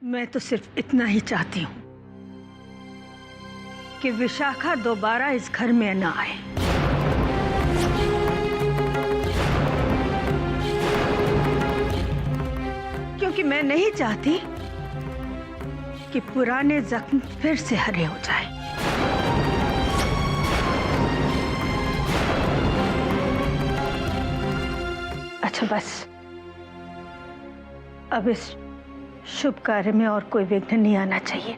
मैं तो सिर्फ इतना ही चाहती हूँ कि विशाखा दोबारा इस घर में न आए। क्योंकि मैं नहीं चाहती कि पुराने जख्म फिर से हरे हो जाए। अच्छा बस, अब इस शुभ कार्य में और कोई विघ्न नहीं आना चाहिए।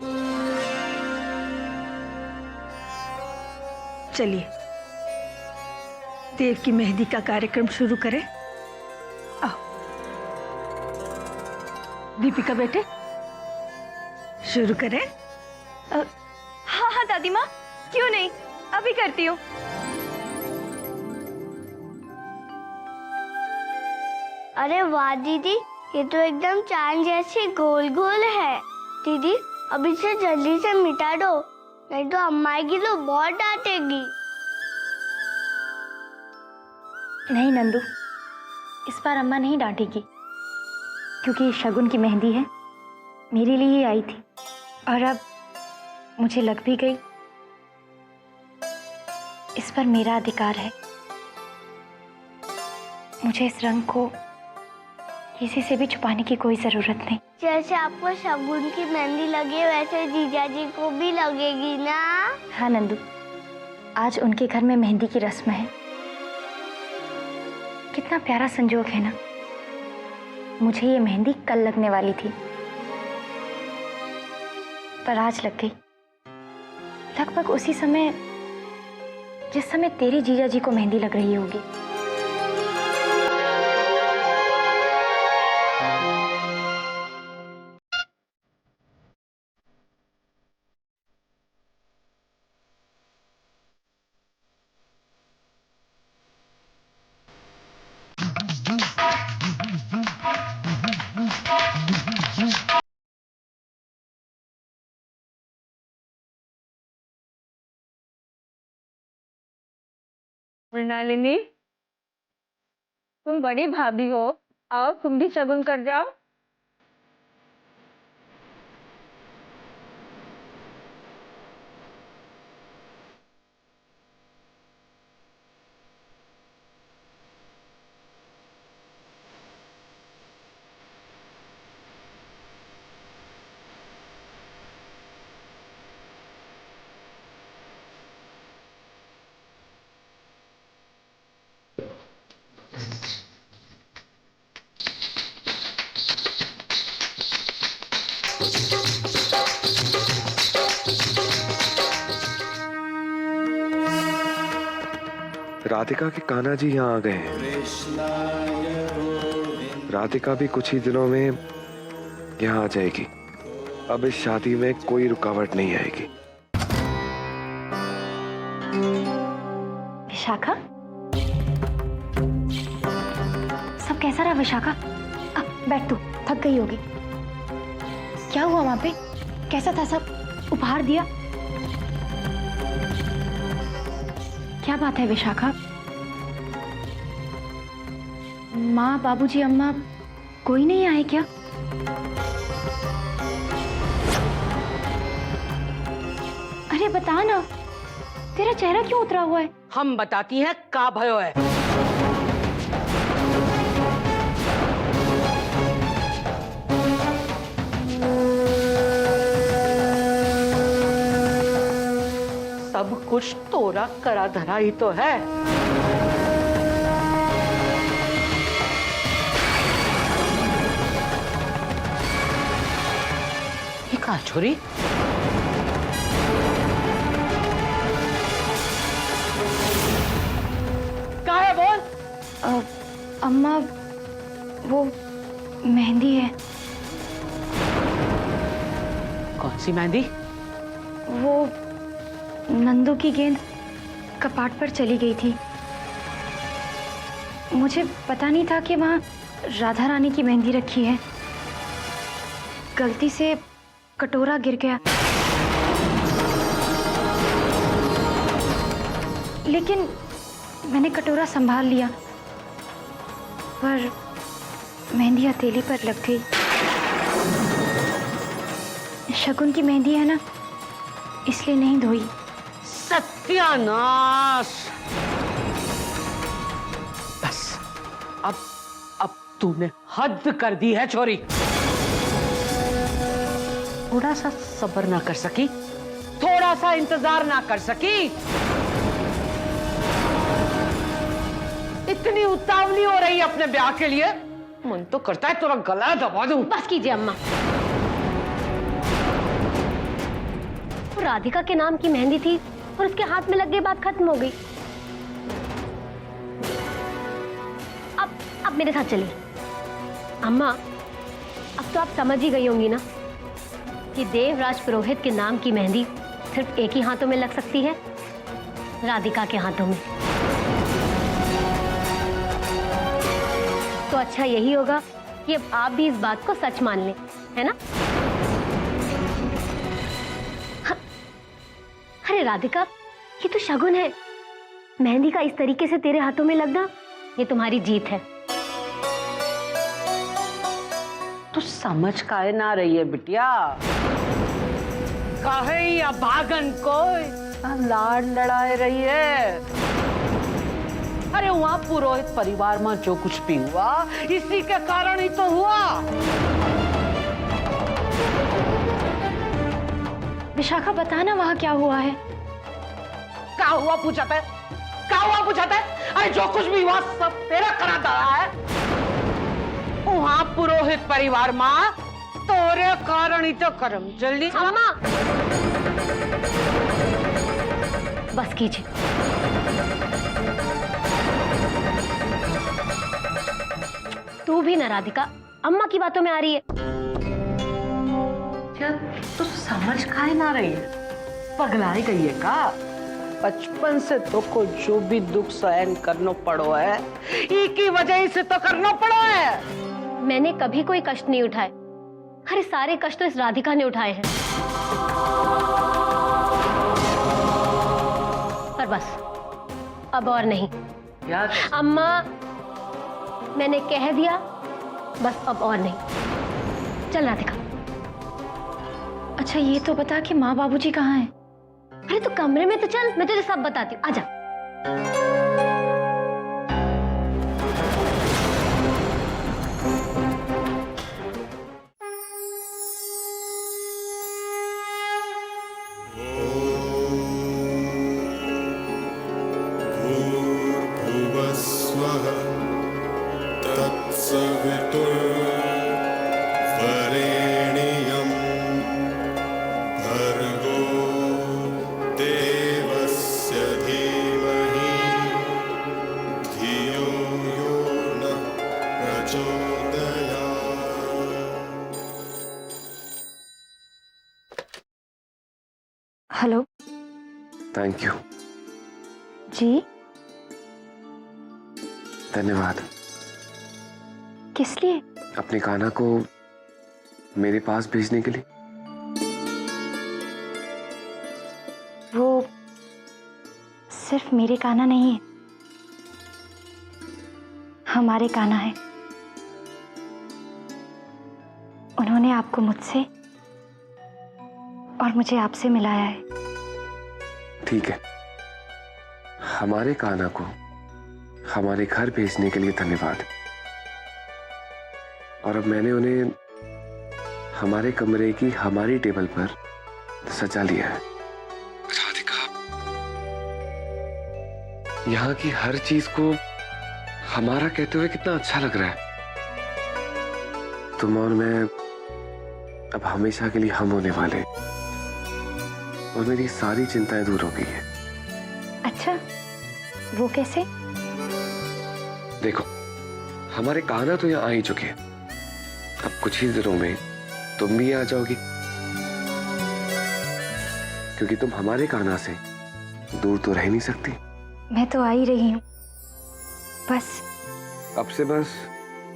चलिए देव की मेहंदी का कार्यक्रम शुरू करें। आओ दीपिका बेटे, शुरू करें। हाँ हाँ दादी माँ, क्यों नहीं, अभी करती हूँ। अरे वाह दीदी, ये तो एकदम चांद जैसी गोल गोल है। दीदी अब इसे जल्दी से मिटा दो, नहीं तो अम्मा की तो बहुत डांटेगी। नहीं नंदू, इस बार अम्मा नहीं डांटेगी, क्योंकि ये शगुन की मेहंदी है, मेरे लिए ही आई थी और अब मुझे लग भी गई। इस पर मेरा अधिकार है। मुझे इस रंग को किसी से भी छुपाने की कोई जरूरत नहीं। जैसे आपको शगुन की मेहंदी लगे वैसे जीजा जी को भी लगेगी ना? हाँ नंदू, आज उनके घर में मेहंदी की रस्म है। कितना प्यारा संजोग है ना। मुझे ये मेहंदी कल लगने वाली थी, पर आज लग गई। लगभग उसी समय जिस समय तेरी जीजा जी को मेहंदी लग रही होगी। मृणालिनी, तुम बड़ी भाभी हो, आओ तुम भी शगुन कर जाओ। राधिका के कान्हा जी यहाँ आ गए हैं। राधिका भी कुछ ही दिनों में यहाँ आ जाएगी। अब इस शादी में कोई रुकावट नहीं आएगी। विशाखा, सब कैसा रहा विशाखा? बैठ, तू थक गई होगी। क्या हुआ वहां पे? कैसा था सब? उपहार दिया? क्या बात है विशाखा? माँ, बाबूजी, अम्मा कोई नहीं आए क्या? अरे बता ना, तेरा चेहरा क्यों उतरा हुआ है? हम बताती हैं का भयो है। सब कुछ तोरा करा धरा ही तो है। ये कहा छोरी? कहा है बोल? अम्मा, वो मेहंदी है। कौन सी मेहंदी? वो नंदू की गेंद कपाट पर चली गई थी। मुझे पता नहीं था कि वहाँ राधा रानी की मेहंदी रखी है। गलती से कटोरा गिर गया, लेकिन मैंने कटोरा संभाल लिया, पर मेहंदी हथेली पर लग गई। शगुन की मेहंदी है ना, इसलिए नहीं धोई। सत्यानाश! बस अब तूने हद कर दी है छोरी। थोड़ा सा सब्र ना कर सकी, थोड़ा सा इंतजार ना कर सकी? इतनी उतावली हो रही है अपने ब्याह के लिए, मन तो करता है तेरा गला दबा दूं। बस कीजिए अम्मा। वो राधिका के नाम की मेहंदी थी और उसके हाथ में लग गई, बात खत्म हो गई। अब मेरे साथ चलिए। अम्मा, अब तो आप समझ ही गई होंगी ना कि देवराज पुरोहित के नाम की मेहंदी सिर्फ एक ही हाथों में लग सकती है, राधिका के हाथों में। तो अच्छा यही होगा कि अब आप भी इस बात को सच मान लें, है ना? अरे राधिका, ये तो शगुन है। मेहंदी का इस तरीके से तेरे हाथों में लगना, ये तुम्हारी जीत है। तू समझ काहे ना रही है बिटिया? काहे या भागन को लाड लड़ाए रही है? अरे वहां पुरोहित परिवार में जो कुछ भी हुआ, इसी के कारण ही तो हुआ। विशाखा, बता ना वहां क्या हुआ है। क्या हुआ पूछाता है? क्या हुआ पूछाता है? अरे जो कुछ भी हुआ सब तेरा करा दड़ा है। वहां पुरोहित परिवार मां तोरे कारण ही तो करम जल्दी। अम्मा, बस कीजिए। तू भी ना राधिका, अम्मा की बातों में आ रही है। क्या तू समझ काहे ना रही है? पगलाई गई है का? बचपन से तो को जो भी दुख सहन करना पड़ो है, एक ही वजह से तो करना पड़ो है। मैंने कभी कोई कष्ट नहीं उठाए। अरे सारे कष्ट तो इस राधिका ने उठाए हैं। पर बस अब और नहीं। यार अम्मा, मैंने कह दिया, बस अब और नहीं। चल राधिका। अच्छा ये तो बता कि माँ बाबूजी कहाँ हैं? अरे तो कमरे में तो चल, मैं तुझे सब बताती हूँ, आजा। भूर्भुवस्वः तत्सवितुर्वरेण्यं भर्गो देवस्य धीमहि धियो यो न प्रचोदयात्। हेलो। Thank you. जी? धन्यवाद। किस लिए? अपनी कान्हा को मेरे पास भेजने के लिए। वो सिर्फ मेरे कान्हा नहीं है, हमारे कान्हा है। उन्होंने आपको मुझसे और मुझे आपसे मिलाया है। ठीक है, हमारे कान्हा को हमारे घर भेजने के लिए धन्यवाद। और अब मैंने उन्हें हमारे कमरे की हमारी टेबल पर सजा लिया है। राधिका, यहाँ की हर चीज को हमारा कहते हुए कितना अच्छा लग रहा है। तुम और मैं अब हमेशा के लिए हम होने वाले, और मेरी सारी चिंताएं दूर हो गई है। अच्छा, वो कैसे? देखो, हमारे कान्हा तो यहाँ आ ही चुके हैं, अब कुछ ही दिनों में तुम भी आ जाओगी, क्योंकि तुम हमारे कान्हा से दूर तो रह नहीं सकती। मैं तो आ ही रही हूँ, बस अब से बस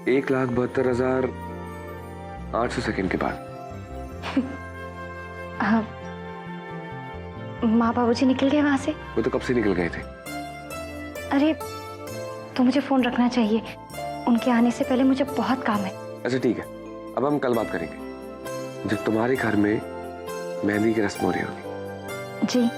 1,72,800 सेकंड के बाद। माँ बाबूजी निकल गए वहां से? वो तो कब से निकल गए थे। अरे तो मुझे फोन रखना चाहिए, उनके आने से पहले मुझे बहुत काम है। अच्छा ठीक है, अब हम कल बात करेंगे जब तुम्हारे घर में मेहंदी की रस्म हो रही होगी। जी।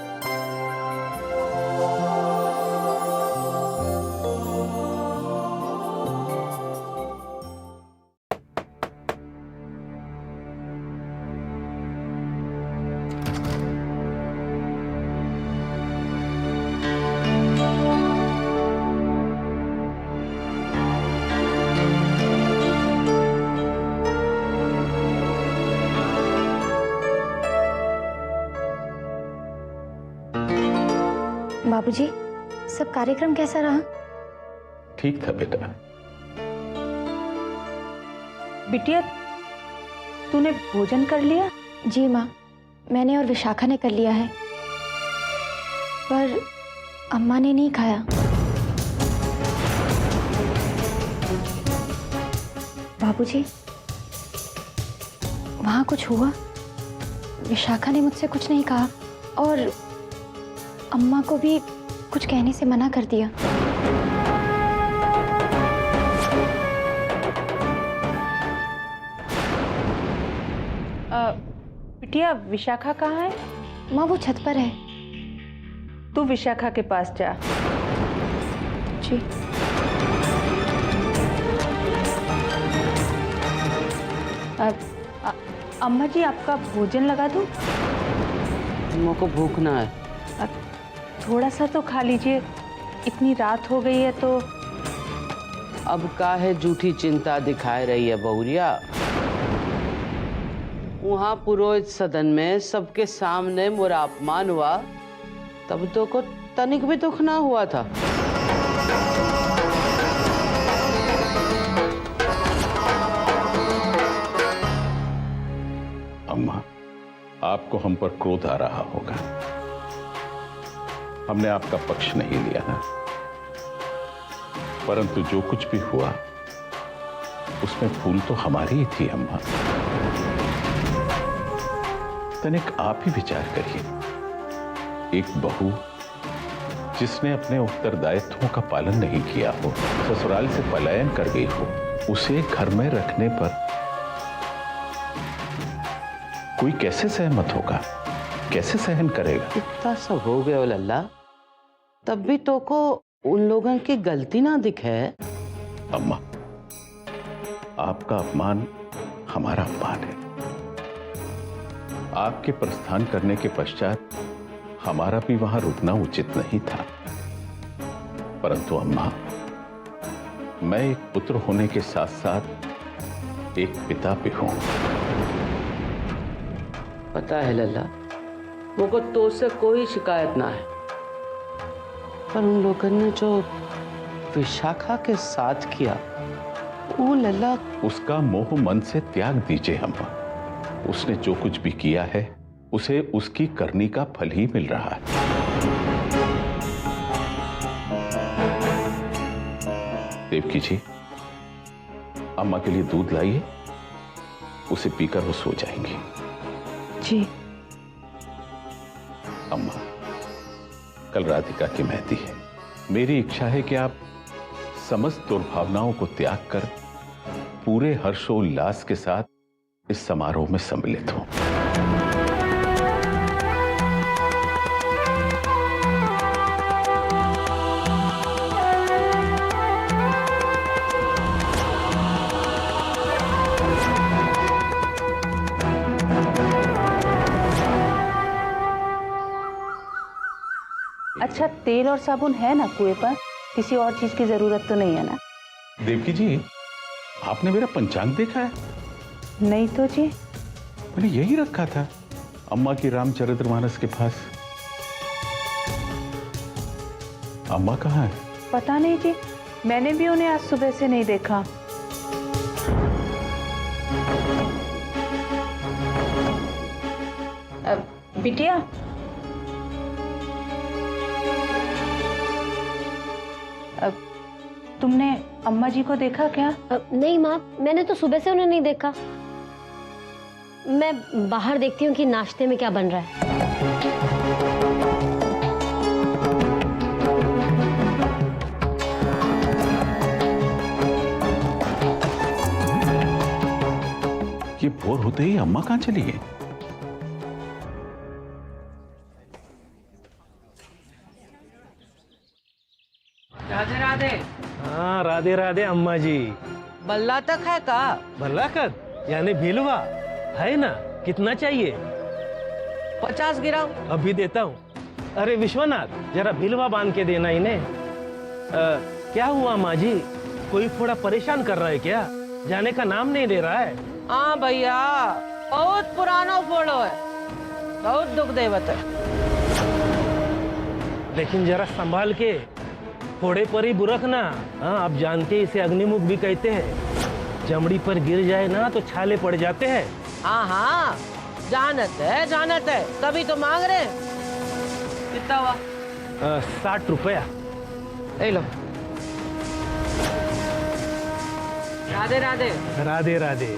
बाबूजी, सब कार्यक्रम कैसा रहा? ठीक था बेटा। बिटिया, तूने भोजन कर लिया? जी माँ, मैंने और विशाखा ने कर लिया है, पर अम्मा ने नहीं खाया। बाबूजी, वहाँ कुछ हुआ? विशाखा ने मुझसे कुछ नहीं कहा और अम्मा को भी कुछ कहने से मना कर दिया। बिटिया, विशाखा कहाँ है? माँ, वो छत पर है। तू विशाखा के पास जा। जी। अम्मा जी, आपका भोजन लगा दूं? मेरे को भूख ना है। थोड़ा सा तो खा लीजिए, इतनी रात हो गई है तो। अब काहे झूठी चिंता दिखाई रही है बहुरिया? वहाँ पुरोहित सदन में सबके सामने मेरा अपमान हुआ, तब तो को तनिक भी दुख ना हुआ था। अम्मा, आपको हम पर क्रोध आ रहा होगा। हमने आपका पक्ष नहीं लिया ना, परंतु जो कुछ भी हुआ उसमें भूल तो हमारी ही थी अम्मा। तनिक आप ही विचार करिए, एक बहू जिसने अपने उत्तरदायित्वों का पालन नहीं किया हो, ससुराल से पलायन कर गई हो, उसे घर में रखने पर कोई कैसे सहमत होगा, कैसे सहन करेगा? इतना सब हो गया लल्ला, तब भी तो को उन लोगों की गलती ना दिखे। अम्मा, आपका अपमान हमारा अपमान है। आपके प्रस्थान करने के पश्चात हमारा भी वहां रुकना उचित नहीं था, परंतु अम्मा, मैं एक पुत्र होने के साथ साथ एक पिता भी हूं। पता है लल्ला, मुझको तो से कोई शिकायत ना है, पर उन लोगों ने जो विशाखा के साथ किया, वो लल्ला। उसका मोह मन से त्याग दीजिए अम्मा। उसने जो कुछ भी किया है उसे उसकी करनी का फल ही मिल रहा है। देवकी जी, अम्मा के लिए दूध लाइए, उसे पीकर वो सो जाएंगी। जी। अम्मा, कल राधिका की मेहंदी है। मेरी इच्छा है कि आप समस्त दुर्भावनाओं को त्याग कर पूरे हर्षोल्लास के साथ इस समारोह में सम्मिलित हों। अच्छा, तेल और साबुन है ना कुएं पर? किसी और चीज की जरूरत तो नहीं है ना? देवकी जी, आपने मेरा पंचांग देखा है? नहीं तो जी। मैंने यही रखा था अम्मा की रामचरितमानस के पास। अम्मा कहाँ है? पता नहीं जी, मैंने भी उन्हें आज सुबह से नहीं देखा। बिटिया, तुमने अम्मा जी को देखा क्या? नहीं माँ, मैंने तो सुबह से उन्हें नहीं देखा। मैं बाहर देखती हूँ कि नाश्ते में क्या बन रहा है। ये भोर होते ही अम्मा कहाँ चली गई? राधे राधे अम्मा जी। बल्ला तक है का? भल्लाकत यानी भिलवा है ना? कितना चाहिए? 50 गिराओ। अभी देता हूँ। अरे विश्वनाथ, जरा भिलवा बांध के देना इन्हें। क्या हुआ माँ जी, कोई थोड़ा परेशान कर रहा है क्या? जाने का नाम नहीं ले रहा है। हाँ भैया, बहुत पुराना फोड़ो है, बहुत दुख देवत है। लेकिन जरा संभाल के, फोड़े पर ही बुरकना। हाँ, आप जानते हैं इसे अग्निमुख भी कहते हैं। चमड़ी पर गिर जाए ना तो छाले पड़ जाते हैं। हाँ हाँ, जानत है, तभी तो मांग रहे। कितना हुआ? 60 रुपया। ले लो। राधे राधे। राधे राधे।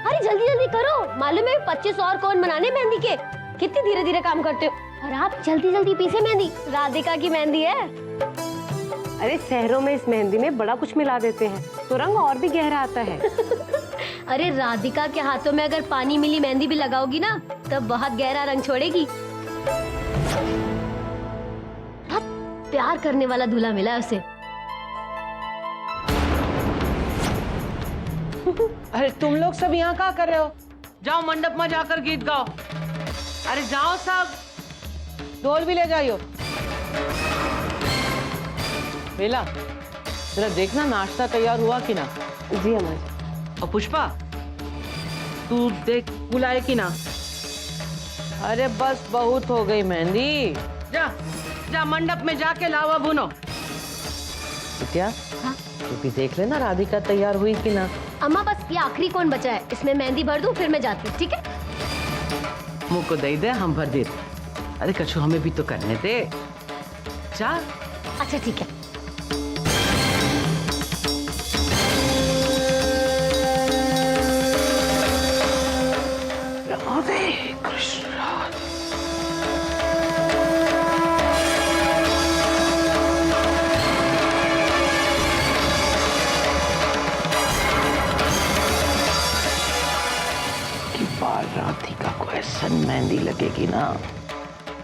अरे जल्दी जल्दी करो, मालूम है 25 और कौन बनाने मेहंदी के। कितनी धीरे धीरे काम करते हो। और आप जल्दी जल्दी पीसे मेहंदी, राधिका की मेहंदी है। अरे शहरों में इस मेहंदी में बड़ा कुछ मिला देते हैं तो रंग और भी गहरा आता है। अरे राधिका के हाथों में अगर पानी मिली मेहंदी भी लगाओगी ना, तब बहुत गहरा रंग छोड़ेगी। बहुत प्यार करने वाला दूल्हा मिला है उसे। अरे तुम लोग सब यहाँ क्या कर रहे हो? जाओ मंडप में जाकर गीत गाओ। अरे जाओ सब, ढोल भी ले जाइयो। बेला, जरा देखना नाश्ता तैयार हुआ कि ना। जी अम्मा जी। और पुष्पा, तू देख बुलाए कि ना। अरे बस बहुत हो गई मेहंदी। जा जा मंडप में जाके लावा भुनो। बिटिया, तू भी देख लेना राधिका तैयार हुई कि ना। अम्मा बस ये आखिरी कौन बचा है, इसमें मेहंदी भर दूं फिर मैं जाती हूँ, ठीक है? मुँह को दे दे, हम भर दे। अरे कछु हमें भी तो करने दे। जा। अच्छा ठीक है। राधे कृष्ण। बार राधिका को ऐसा मेहंदी लगेगी ना,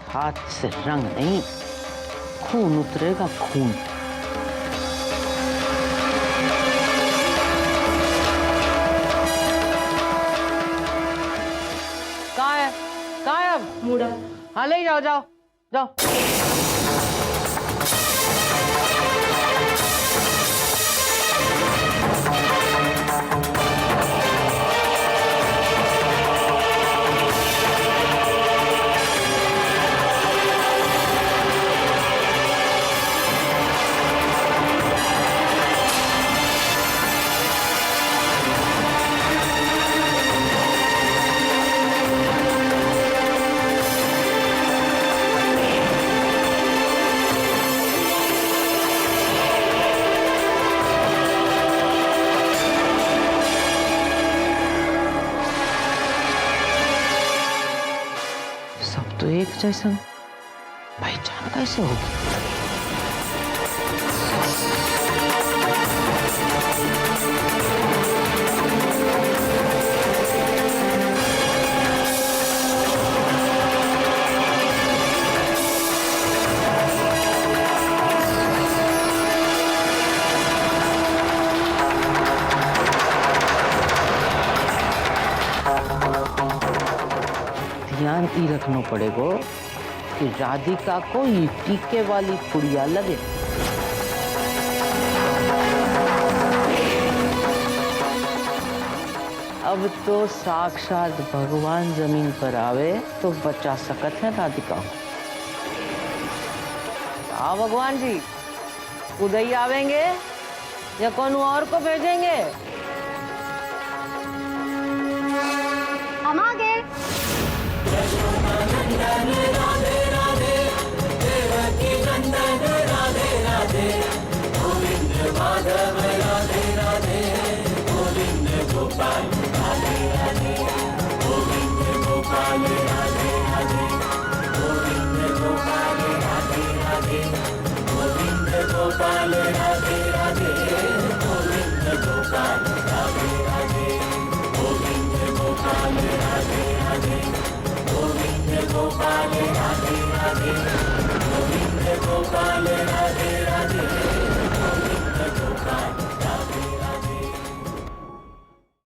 हाथ से रंग नहीं, खून उतरेगा, खून। कहाँ है? कहाँ है अब? मूड़ा। हाँ ले जाओ, जाओ जाओ। तो एक जैसा पहचान कैसे होगी? ध्यान ही रखना पड़ेगा कि राधिका को ये टीके वाली पुड़िया लगे। अब तो साक्षात भगवान जमीन पर आवे तो बचा सकत है राधिका। हाँ भगवान जी, उदय आवेंगे या कौन और को भेजेंगे? हम आ गए। गोपाल राधे राधे गोविंद गोपाल राधे राधे